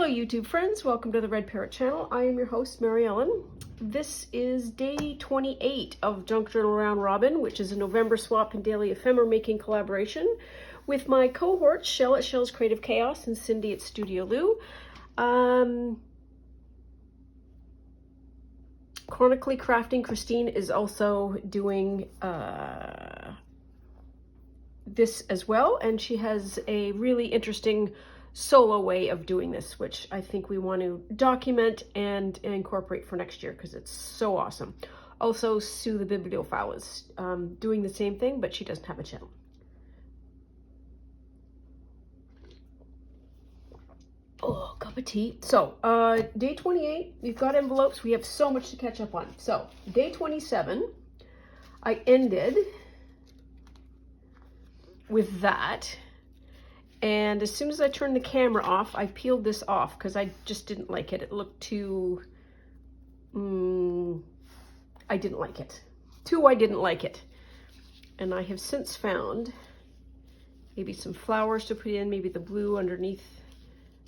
Hello YouTube friends, welcome to the Red Parrot channel. I am your host, Mary Ellen. This is day 28 of Junk Journal Round Robin, which is a November swap and daily ephemera making collaboration with my cohorts, Shell at Shell's Creative Chaos and Cindy at Studio Lou. Chronically Crafting, Christine is also doing this as well, and she has a really interesting solo way of doing this, which I think we want to document and incorporate for next year because it's so awesome. Also, Sue the bibliophile is doing the same thing, but she doesn't have a channel. Oh, cup of tea. So, day 28, we've got envelopes. We have so much to catch up on. So, day 27, I ended with that. And as soon as I turned the camera off, I peeled this off because I just didn't like it. It looked too, I didn't like it. I didn't like it. And I have since found maybe some flowers to put in, maybe the blue underneath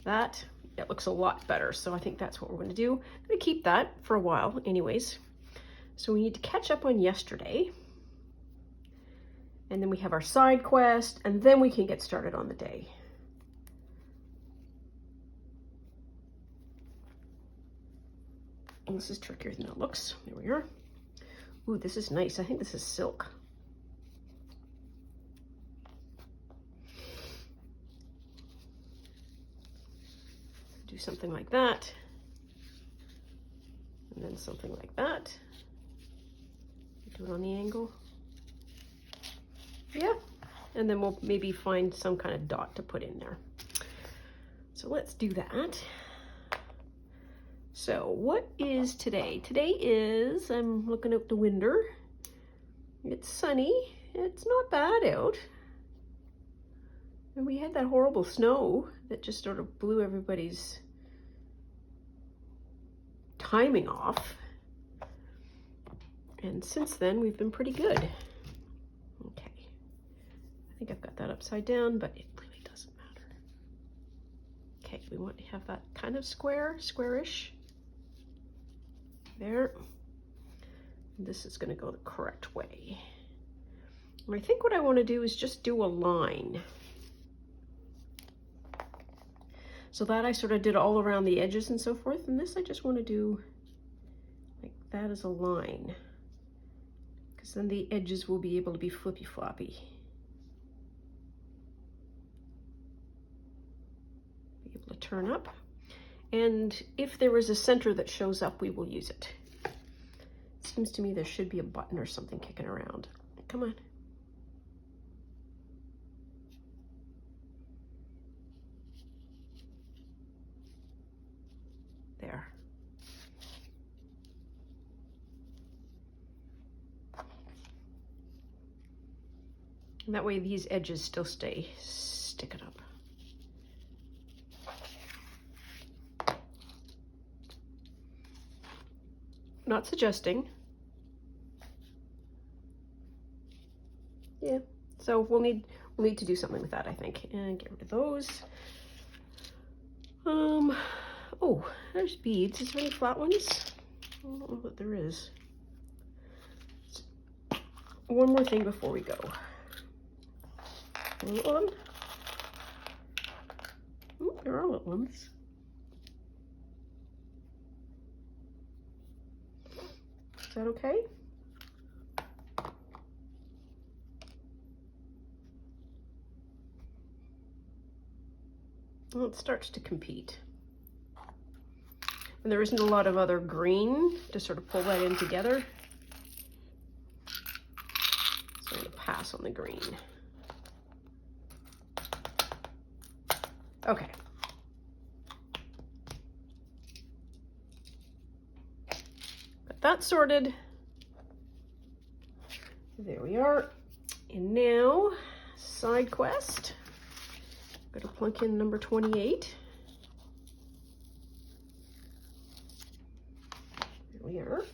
that. It looks a lot better. So I think that's what we're going to do. I'm going to keep that for a while anyways. So we need to catch up on yesterday. And then we have our side quest, and then we can get started on the day. And this is trickier than it looks. There we are. Ooh, this is nice. I think this is silk. Do something like that. And then something like that. Do it on the angle. Yeah, and then we'll maybe find some kind of dot to put in there. So let's do that. So what is today? Today is, I'm looking out the window. It's sunny. It's not bad out. And we had that horrible snow that just sort of blew everybody's timing off. And since then, we've been pretty good. Okay. I think I've got that upside down, but it really doesn't matter. Okay, we want to have that kind of squarish. There. And this is going to go the correct way. And I think what I want to do is just do a line. So that I sort of did all around the edges and so forth. And this I just want to do like that as a line. Because then the edges will be able to be flippy floppy. To turn up, and if there is a center that shows up, we will use it. Seems to me there should be a button or something kicking around. Come on. There. And that way these edges still stay sticking up. Not suggesting. Yeah, so we'll need to do something with that, I think, and get rid of those. Oh, there's beads. Is there any flat ones? I don't know that there is. One more thing before we go. Little one. Oh, there are little ones. Is that okay? Well, it starts to compete. And there isn't a lot of other green to sort of pull that in together. So I'm going to pass on the green. Okay. That's sorted. There we are. And now, side quest. I'm going to plunk in number 28. There we are.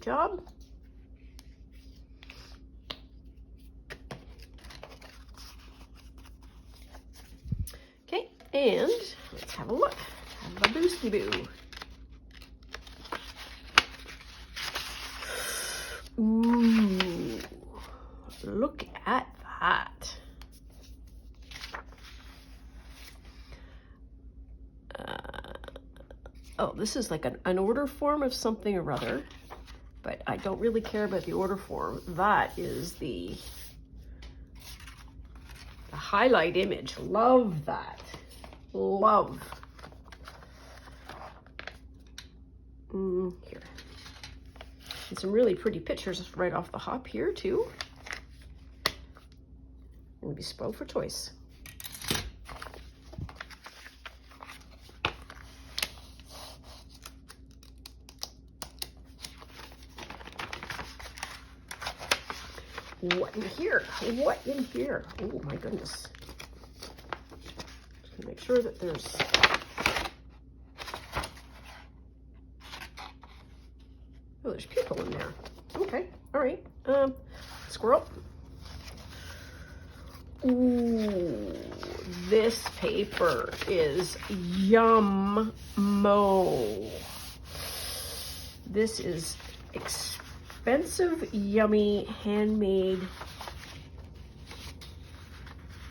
Good job. Okay, and let's have a look. Have a boosty boo. Ooh, look at that. Oh, this is like an order form of something or other, but I don't really care about the order form. That is the highlight image. Love that. Love. Here. And some really pretty pictures right off the hop here too. And be spoiled for choice. What in here? What in here? Oh my goodness. Just gonna make sure that there's there's people in there. Okay, all right. Squirrel. Ooh, this paper is yum-mo. This is expensive, yummy, handmade,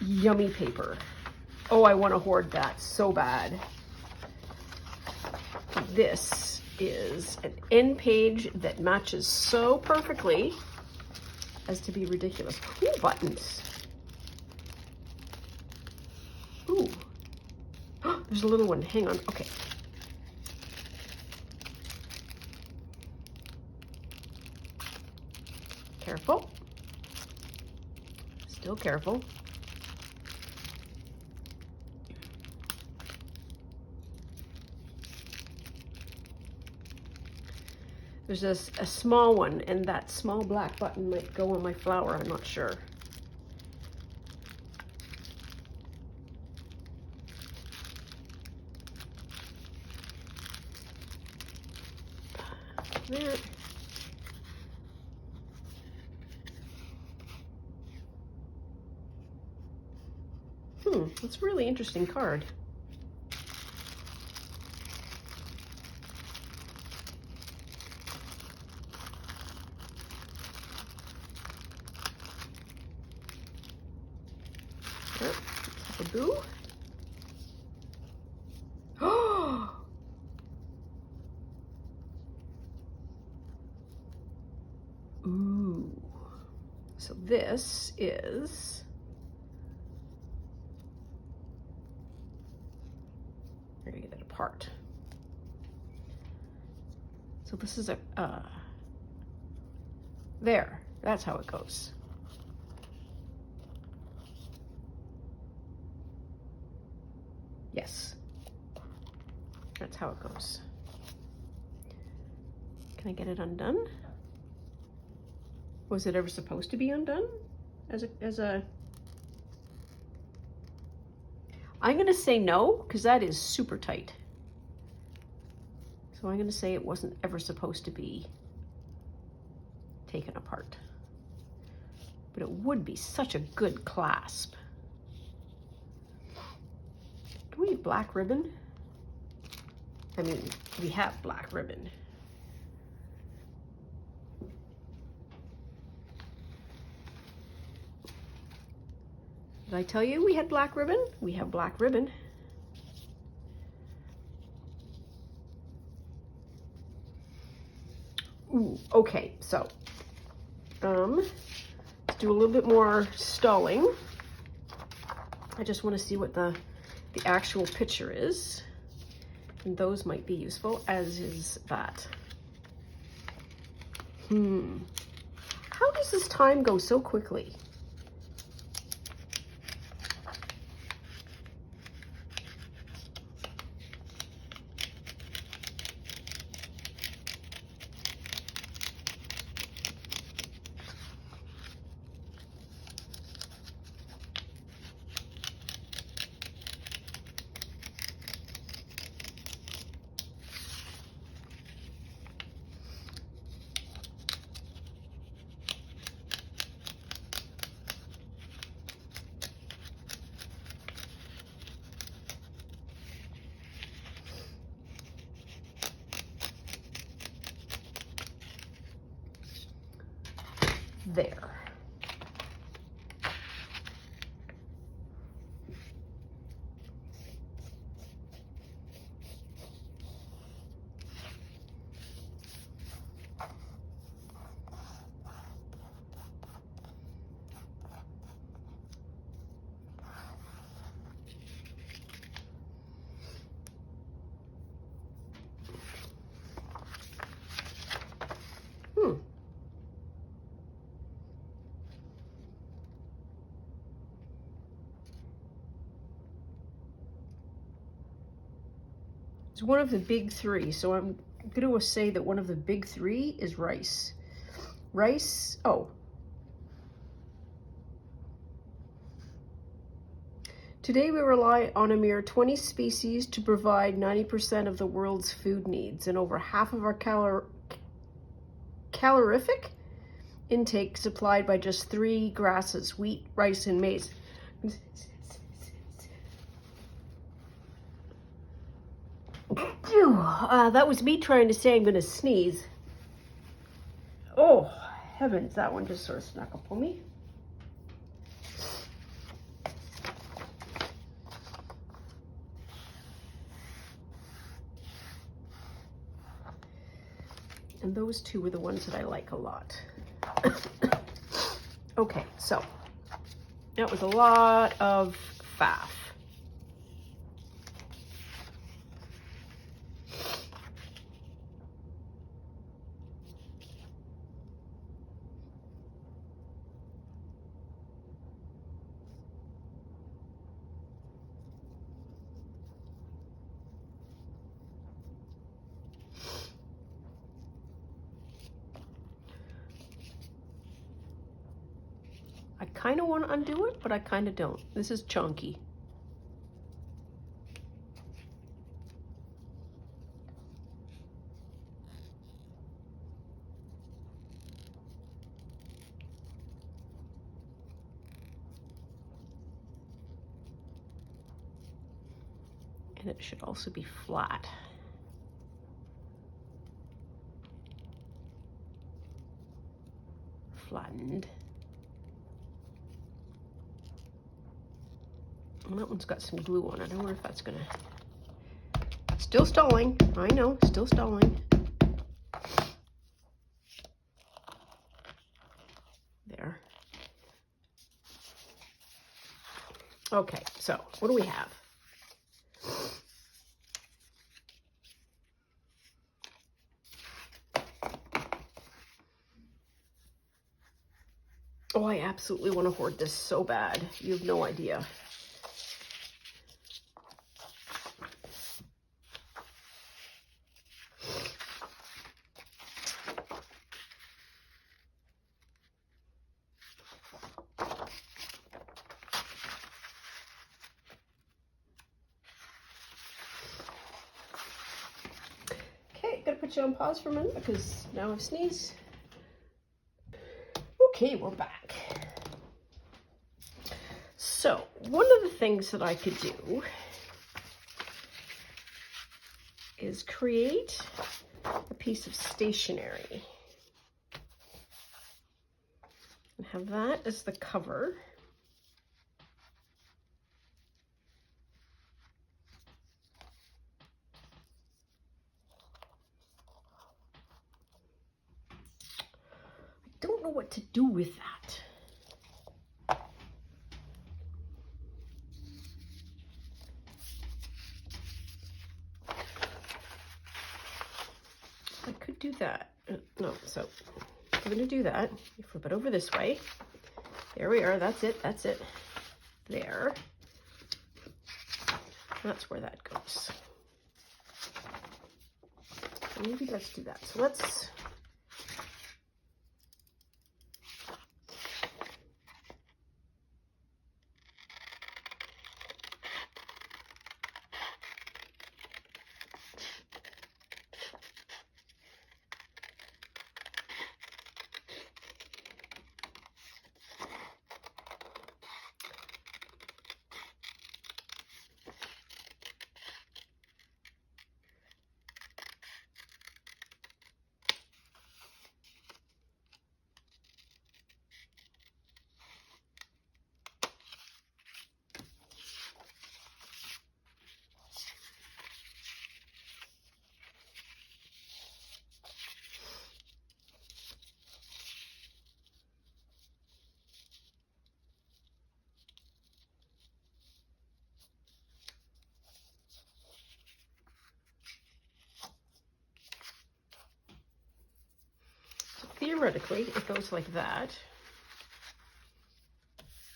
yummy paper. Oh, I want to hoard that so bad. This is an end page that matches so perfectly as to be ridiculous. Ooh, buttons. Ooh. There's a little one. Hang on. Okay. Careful. Still careful. There's a small one, and that small black button might go on my flower. I'm not sure. There. That's a really interesting card. Yep, let's have a boo. Oh! Ooh. So this is I'm gonna get it apart. So this is a there. That's how it goes. Yes. That's how it goes. Can I get it undone? Was it ever supposed to be undone? As a I'm gonna say no, because that is super tight. So I'm gonna say it wasn't ever supposed to be taken apart. But it would be such a good clasp. Do we have black ribbon? I mean, we have black ribbon. Did I tell you we had black ribbon? We have black ribbon. Ooh, okay, so let's do a little bit more stalling. I just want to see what the actual picture is. And those might be useful, as is that. How does this time go so quickly? there. It's one of the big three, so I'm going to say that one of the big three is rice. Rice, oh. Today we rely on a mere 20 species to provide 90% of the world's food needs, and over half of our calorific intake supplied by just 3 grasses: wheat, rice, and maize. That was me trying to say I'm going to sneeze. Oh, heavens, that one just sort of snuck up on me. And those two were the ones that I like a lot. Okay, so that was a lot of faff. I kind of want to undo it, but I kind of don't. This is chunky. And it should also be flat. Flattened. And that one's got some glue on it. I wonder if that's gonna... Still stalling. I know, still stalling. There. Okay, so what do we have? Oh, I absolutely want to hoard this so bad. You have no idea. Okay, gotta put you on pause for a minute because now I've sneezed. Okay, we're back. So, one of the things that I could do is create a piece of stationery and have that as the cover. I don't know what to do with that. I could do that. No, so I'm going to do that. You flip it over this way. There we are. That's it. That's it. There. That's where that goes. Maybe let's do that. So let's... theoretically, it goes like that.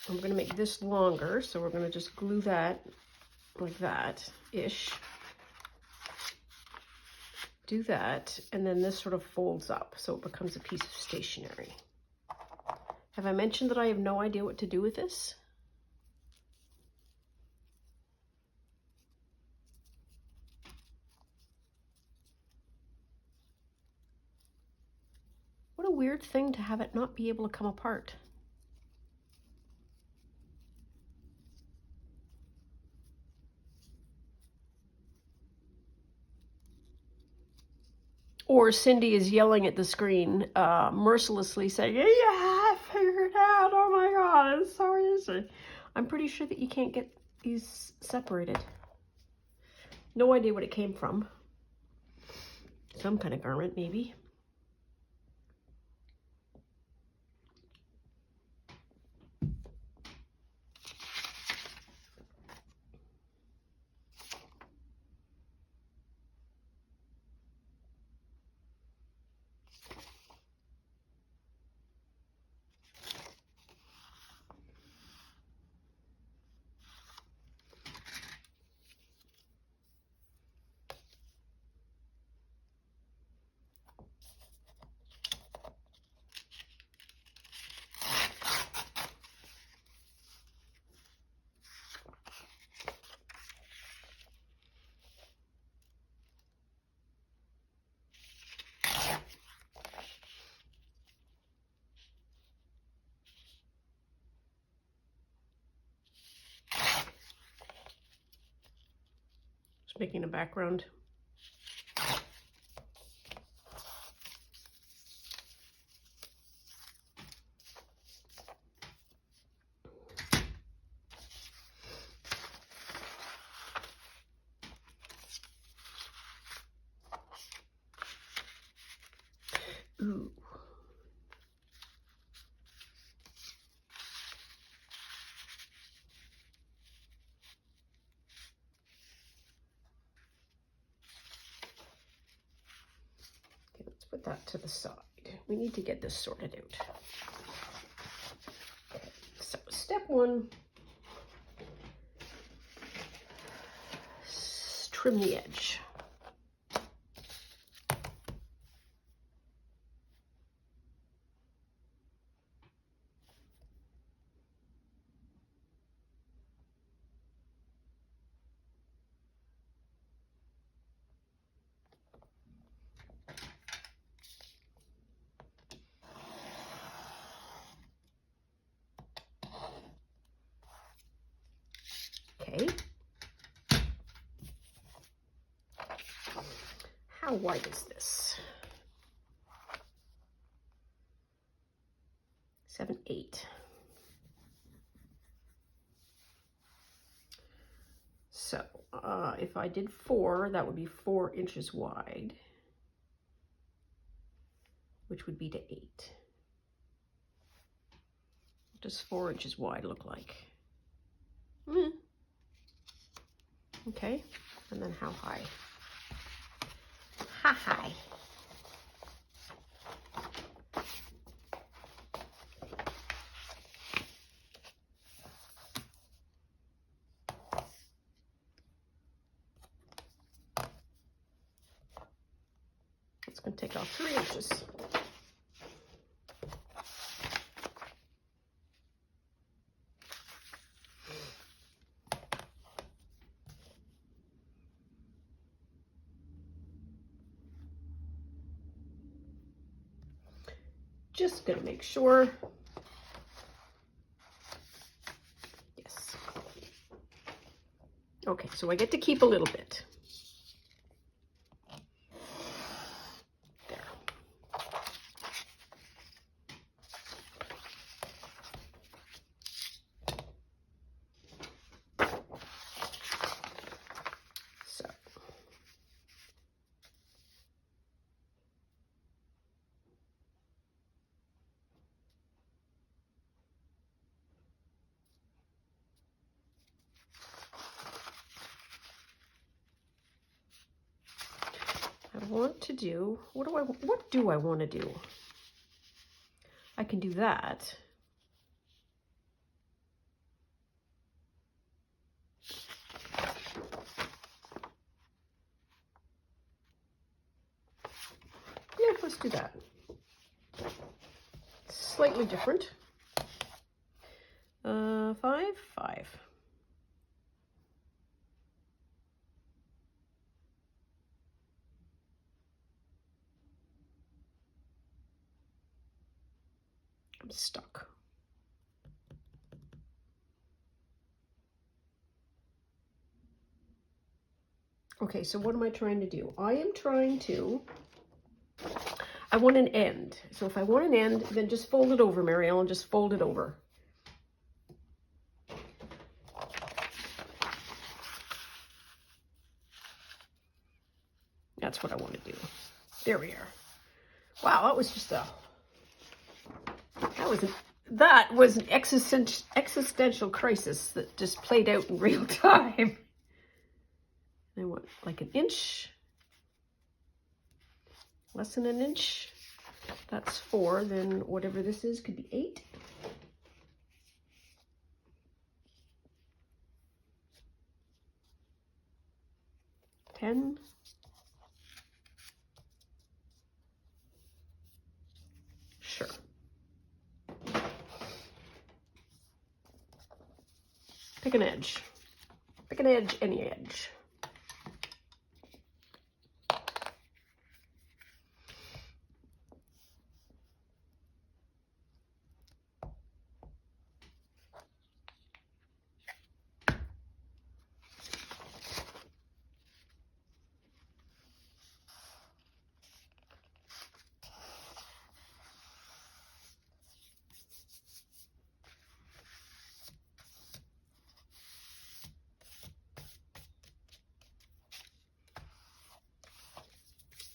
I'm going to make this longer, so we're going to just glue that like that-ish. Do that, and then this sort of folds up, so it becomes a piece of stationery. Have I mentioned that I have no idea what to do with this? What a weird thing to have it not be able to come apart. Or Cindy is yelling at the screen, mercilessly saying, yeah, I figured it out. Oh my God, it's so easy. I'm pretty sure that you can't get these separated. No idea what it came from. Some kind of garment, maybe. Just making a background. Ooh. Okay, let's put that to the side. We need to get this sorted out. Okay, so step one, trim the edge. Okay. How wide is this? 7, 8. So if I did 4, that would be 4 inches wide, which would be to 8. What does 4 inches wide look like? Okay, and then how high? How high? It's going to take off 3 inches. Just going to make sure. Yes. Okay, so I get to keep a little bit. There. So. I want to do, what do I want to do? can do that. Yeah, let's do that. Slightly different. 5, 5. I'm stuck. Okay, so what am I trying to do? I want an end. So if I want an end, then just fold it over, Mary Ellen, just fold it over. That's what I want to do. There we are. Wow, that was just that was an existential crisis that just played out in real time. I want like an inch, less than an inch. That's 4, then whatever this is could be 8. $10. Sure. Pick an edge. Pick an edge, any edge.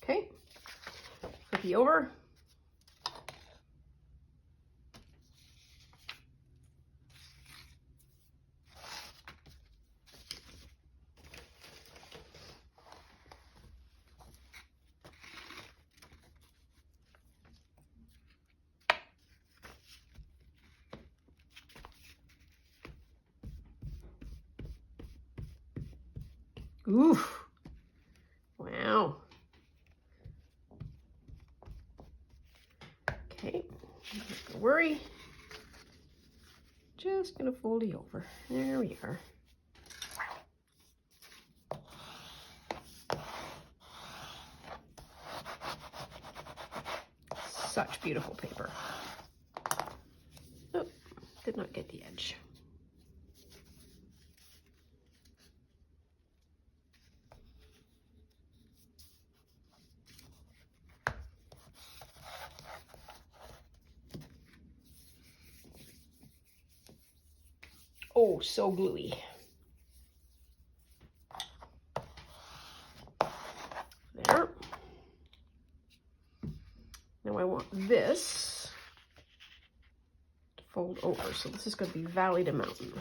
Okay, flip you over. Oof. Wow. Okay, not gonna worry. Just gonna fold you over. There we are. Such beautiful paper. Oh, did not get the edge. Oh, so gluey. There. Now I want this to fold over. So this is going to be valley to mountain.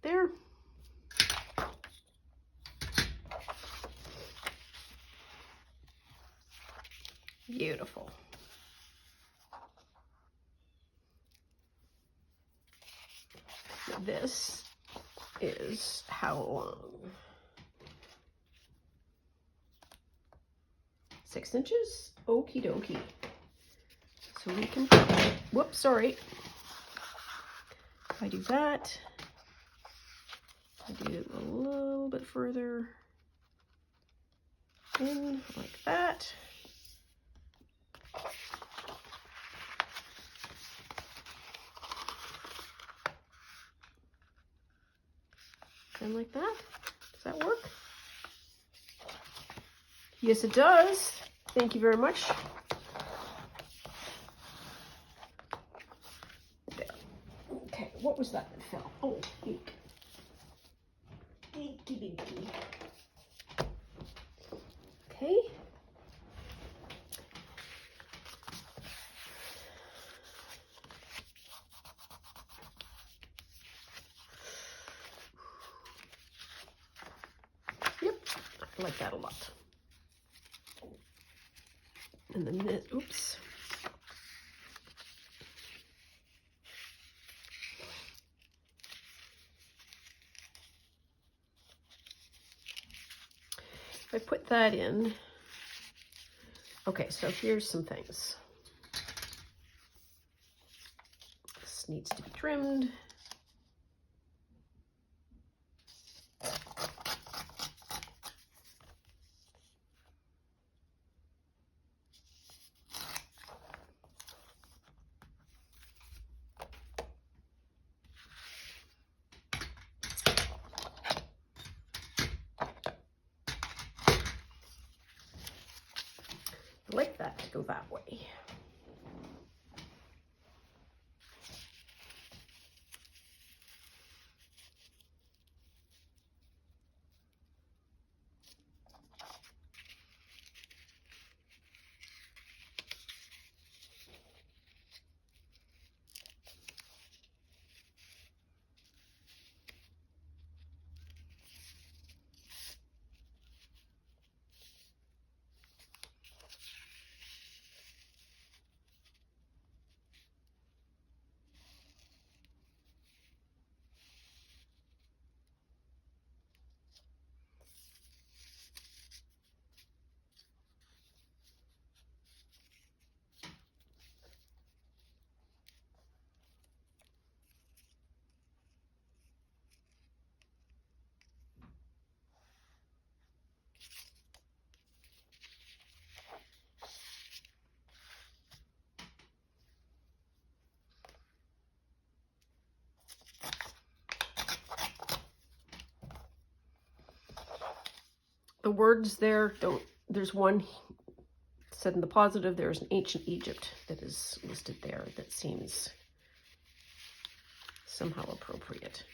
There. Beautiful. This is how long? 6 inches? Okie dokie. So we can, whoops, sorry. If I do that, I do it a little bit further in like that. And like that. Does that work? Yes, it does. Thank you very much. There. Okay, what was that fell? Oh, ink. Inky dinky. Okay. I like that a lot. And then this, oops. If I put that in, okay, so here's some things. This needs to be trimmed. I like that to go that way. The words there don't, there's one said in the positive, there's an ancient Egypt that is listed there that seems somehow appropriate.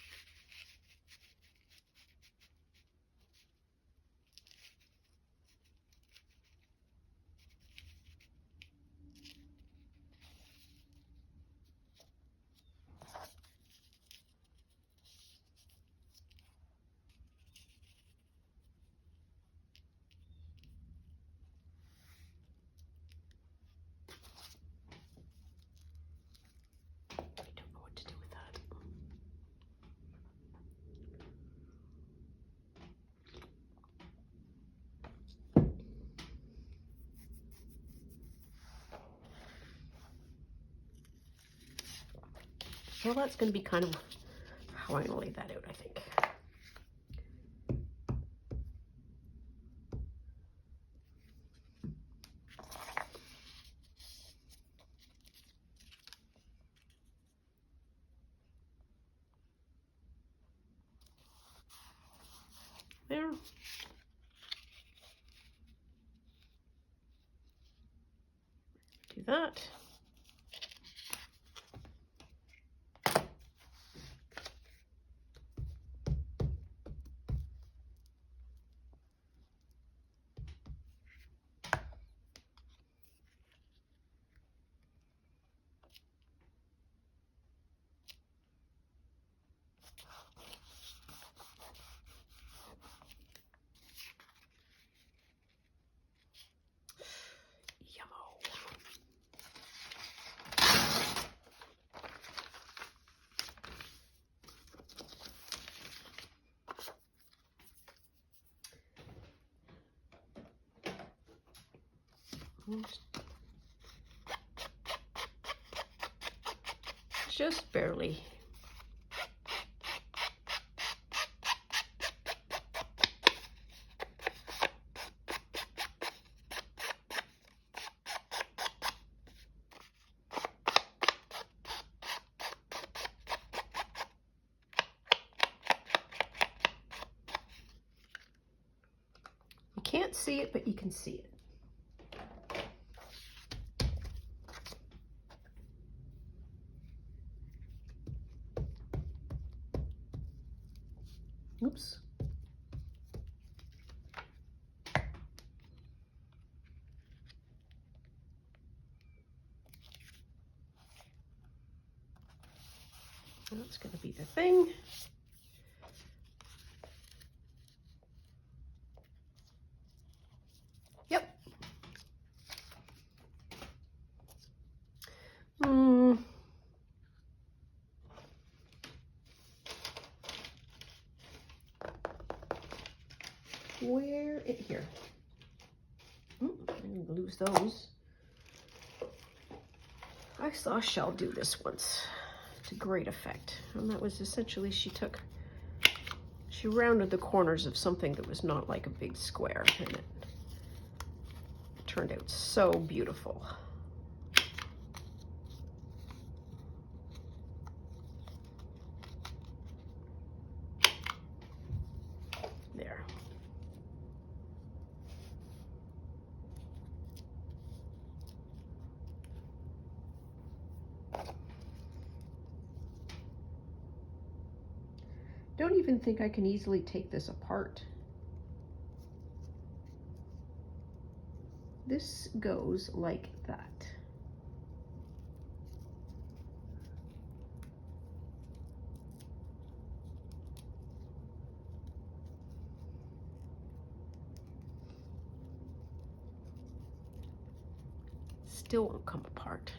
Well, that's going to be kind of how I'm going to lay that out, I think. There. Do that. Just barely. You can't see it, but you can see it. Oops. That's going to be the thing. they're in here. I'm gonna lose those. I saw Shell do this once to great effect. And that was essentially, she rounded the corners of something that was not like a big square, and it turned out so beautiful. There. Don't even think I can easily take this apart. This goes like that. Still won't come apart.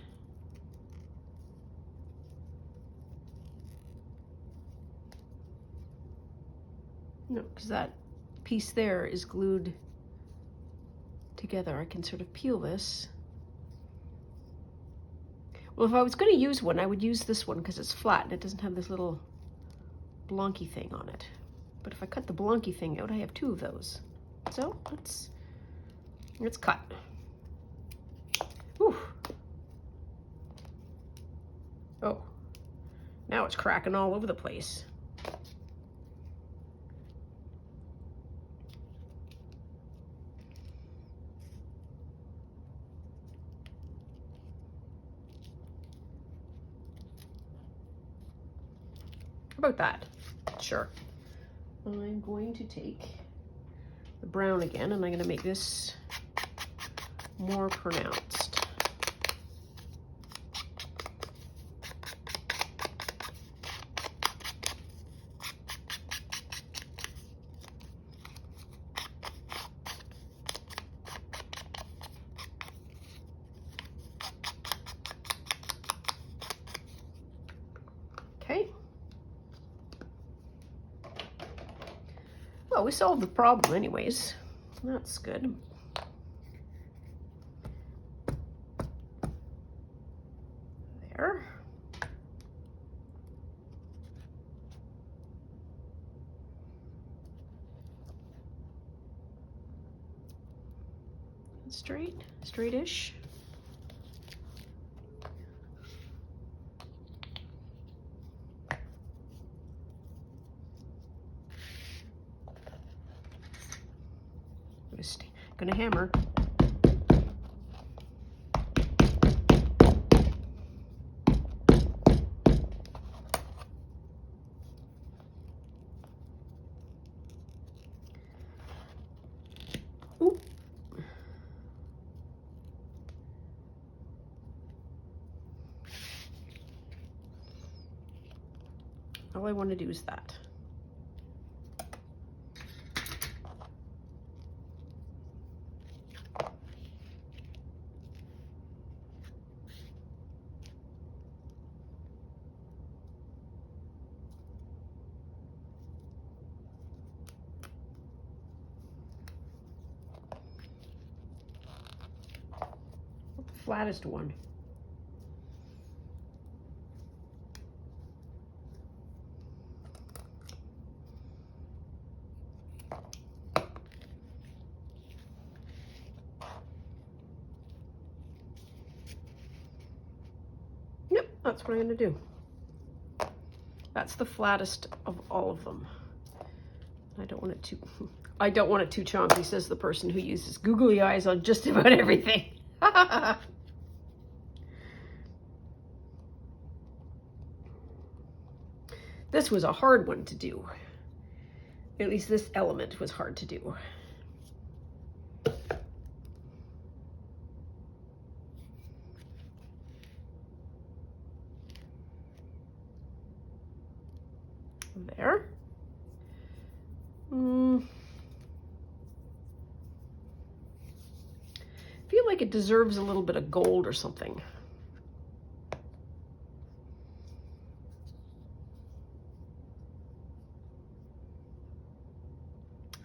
No, because that piece there is glued together. I can sort of peel this. Well, if I was going to use one, I would use this one because it's flat and it doesn't have this little blonky thing on it. But if I cut the blonky thing out, I have two of those. So let's cut. Whew. Oh, now it's cracking all over the place. About that. Sure. I'm going to take the brown again, and I'm going to make this more pronounced. Okay. Well, we solved the problem anyways. That's good. There. Straight-ish. Gonna hammer. Ooh. All I want to do is that. Flattest one. Yep, that's what I'm going to do. That's the flattest of all of them. I don't want it too chunky, says the person who uses googly eyes on just about everything. This was a hard one to do. At least this element was hard to do. There. Feel like it deserves a little bit of gold or something.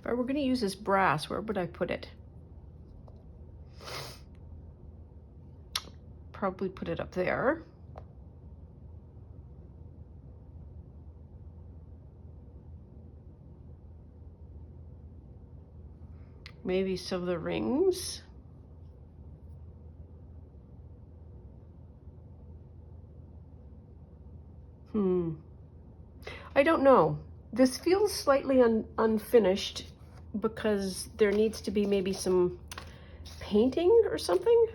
If I were going to use this brass, where would I put it? Probably put it up there. Maybe some of the rings. I don't know. This feels slightly unfinished because there needs to be maybe some painting or something.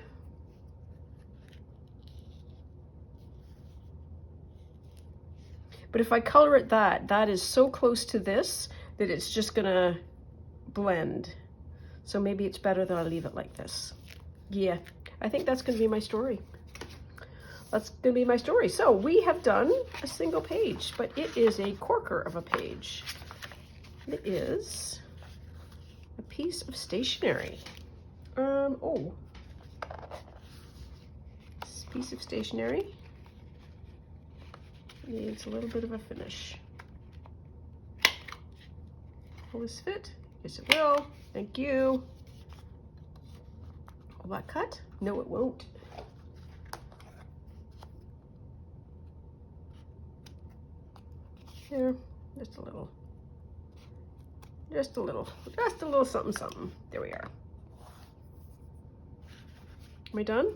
But if I color it that is so close to this that it's just gonna blend. So maybe it's better that I leave it like this. Yeah, I think that's gonna be my story. That's gonna be my story. So we have done a single page, but it is a corker of a page. It is a piece of stationery. Oh, this piece of stationery needs a little bit of a finish. Will this fit? Yes, it will. Thank you. Will that cut? No, it won't. There, just a little something, something. There we are. Am I done?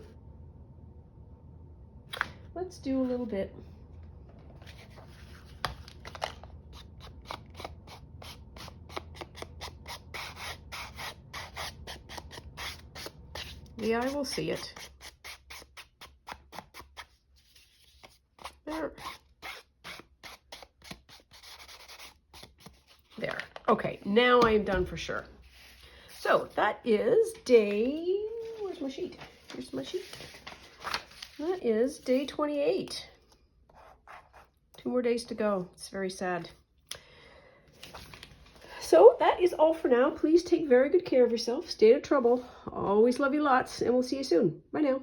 Let's do a little bit. The eye will see it. There. There. Okay, now I am done for sure. So that is day, where's my sheet? Here's my sheet. That is day 28. 2 more days to go. It's very sad. So that is all for now. Please take very good care of yourself. Stay out of trouble. Always love you lots, and we'll see you soon. Bye now.